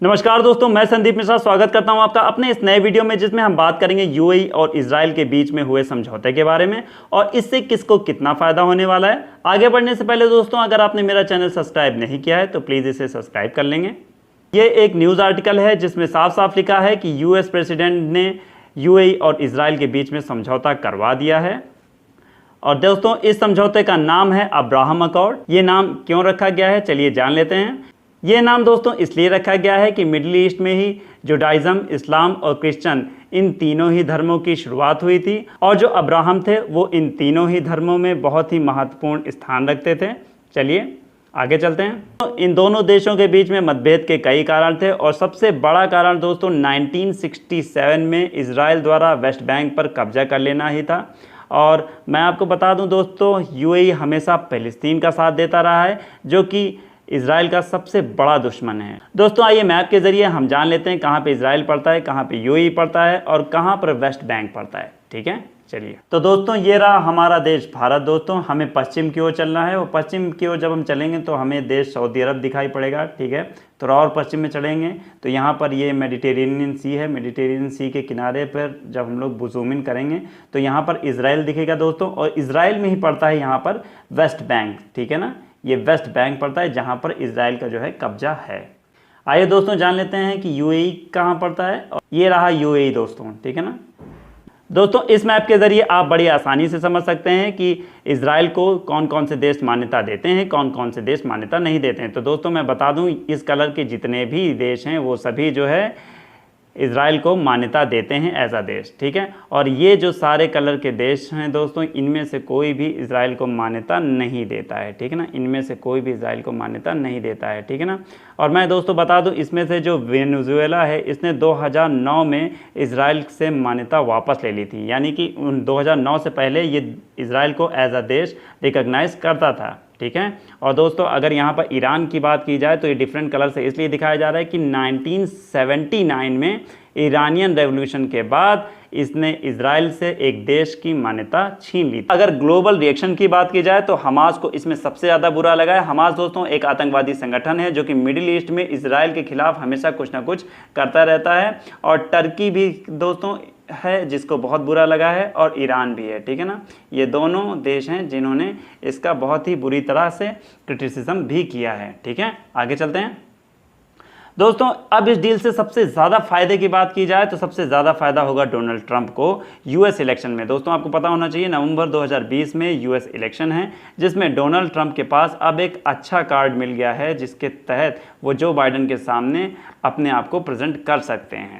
नमस्कार दोस्तों, मैं संदीप मिश्रा स्वागत करता हूं आपका अपने इस नए वीडियो में, जिसमें हम बात करेंगे यूएई और इजराइल के बीच में हुए समझौते के बारे में और इससे किसको कितना फ़ायदा होने वाला है। आगे बढ़ने से पहले दोस्तों, अगर आपने मेरा चैनल सब्सक्राइब नहीं किया है तो प्लीज़ इसे सब्सक्राइब कर लेंगे। ये एक न्यूज़ आर्टिकल है जिसमें साफ साफ लिखा है कि यूएस प्रेसिडेंट ने यूएई और इजराइल के बीच में समझौता करवा दिया है। और दोस्तों, इस समझौते का नाम है अब्राहम अकॉर्ड। ये नाम क्यों रखा गया है, चलिए जान लेते हैं। ये नाम दोस्तों इसलिए रखा गया है कि मिडिल ईस्ट में ही जुडाइज़म, इस्लाम और क्रिश्चियन इन तीनों ही धर्मों की शुरुआत हुई थी और जो अब्राहम थे वो इन तीनों ही धर्मों में बहुत ही महत्वपूर्ण स्थान रखते थे। चलिए आगे चलते हैं। तो इन दोनों देशों के बीच में मतभेद के कई कारण थे और सबसे बड़ा कारण दोस्तों 1967 में इजराइल द्वारा वेस्ट बैंक पर कब्जा कर लेना ही था। और मैं आपको बता दूं दोस्तों, यूएई हमेशा फ़लस्तीन का साथ देता रहा है, जो कि इजराइल का सबसे बड़ा दुश्मन है। दोस्तों आइए मैप के ज़रिए हम जान लेते हैं कहाँ पे इजराइल पड़ता है, कहाँ पे यूएई पड़ता है और कहाँ पर वेस्ट बैंक पड़ता है। ठीक है, चलिए। तो दोस्तों ये रहा हमारा देश भारत। दोस्तों हमें पश्चिम की ओर चलना है और पश्चिम की ओर जब हम चलेंगे तो हमें देश सऊदी अरब दिखाई पड़ेगा। ठीक है, थोड़ा और पश्चिम में चलेंगे तो यहाँ पर ये मेडिटेरेनियन सी है। मेडिटेरेनियन सी के किनारे पर जब हम लोग जूम इन करेंगे तो यहाँ पर इजराइल दिखेगा दोस्तों, और इजराइल में ही पड़ता है यहाँ पर वेस्ट बैंक। ठीक है ना, ये वेस्ट बैंक पड़ता है जहाँ पर इजराइल का जो है कब्जा है। आइए दोस्तों जान लेते हैं कि यूएई कहाँ पड़ता है। और ये रहा यूएई दोस्तों। ठीक है ना दोस्तों, इस मैप के ज़रिए आप बड़ी आसानी से समझ सकते हैं कि इजराइल को कौन कौन से देश मान्यता देते हैं, कौन कौन से देश मान्यता नहीं देते हैं। तो दोस्तों मैं बता दूं, इस कलर के जितने भी देश हैं वो सभी जो है इजराइल को मान्यता देते हैं एज अ देश। ठीक है, और ये जो सारे कलर के देश हैं दोस्तों, इनमें से कोई भी इजराइल को मान्यता नहीं देता है। ठीक है ना, इनमें से कोई भी इजराइल को मान्यता नहीं देता है। ठीक है ना, और मैं दोस्तों बता दूं, इसमें से जो वेनेजुएला है इसने 2009 में इजराइल से मान्यता वापस ले ली थी। यानी कि 2009 से पहले ये इजराइल को एज अ देश रिकॉग्नाइज करता था। ठीक है, और दोस्तों अगर यहाँ पर ईरान की बात की जाए तो ये डिफरेंट कलर से इसलिए दिखाया जा रहा है कि 1979 में ईरानियन रेवोल्यूशन के बाद इसने इजराइल से एक देश की मान्यता छीन ली। अगर ग्लोबल रिएक्शन की बात की जाए तो हमास को इसमें सबसे ज़्यादा बुरा लगा है। हमास दोस्तों एक आतंकवादी संगठन है जो कि मिडिल ईस्ट में इजराइल के खिलाफ हमेशा कुछ ना कुछ करता रहता है। और टर्की भी दोस्तों है जिसको बहुत बुरा लगा है, और ईरान भी है। ठीक है ना, ये दोनों देश हैं जिन्होंने इसका बहुत ही बुरी तरह से क्रिटिसिज्म भी किया है। ठीक है, आगे चलते हैं दोस्तों। अब इस डील से सबसे ज़्यादा फायदे की बात की जाए तो सबसे ज़्यादा फायदा होगा डोनाल्ड ट्रंप को यूएस इलेक्शन में। दोस्तों आपको पता होना चाहिए नवंबर 2020 में यूएस इलेक्शन है, जिसमें डोनाल्ड ट्रंप के पास अब एक अच्छा कार्ड मिल गया है जिसके तहत वो जो बाइडेन के सामने अपने आप को प्रेजेंट कर सकते हैं।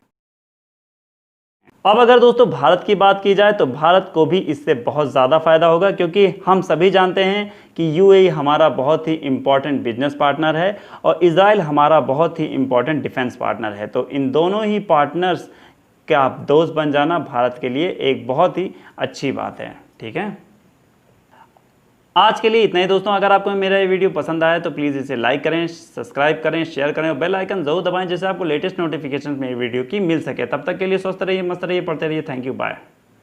अब अगर दोस्तों भारत की बात की जाए तो भारत को भी इससे बहुत ज़्यादा फ़ायदा होगा, क्योंकि हम सभी जानते हैं कि यूएई हमारा बहुत ही इम्पॉर्टेंट बिजनेस पार्टनर है और इजराइल हमारा बहुत ही इम्पॉर्टेंट डिफेंस पार्टनर है। तो इन दोनों ही पार्टनर्स का दोस्त बन जाना भारत के लिए एक बहुत ही अच्छी बात है। ठीक है, आज के लिए इतना ही दोस्तों। अगर आपको मेरा ये वीडियो पसंद आया तो प्लीज़ इसे लाइक करें, सब्सक्राइब करें, शेयर करें और बेल आइकन जरूर दबाएं, जिससे आपको लेटेस्ट नोटिफिकेशन मेरी वीडियो की मिल सके। तब तक के लिए स्वस्थ रहिए, मस्त रहिए, पढ़ते रहिए। Thank you, bye.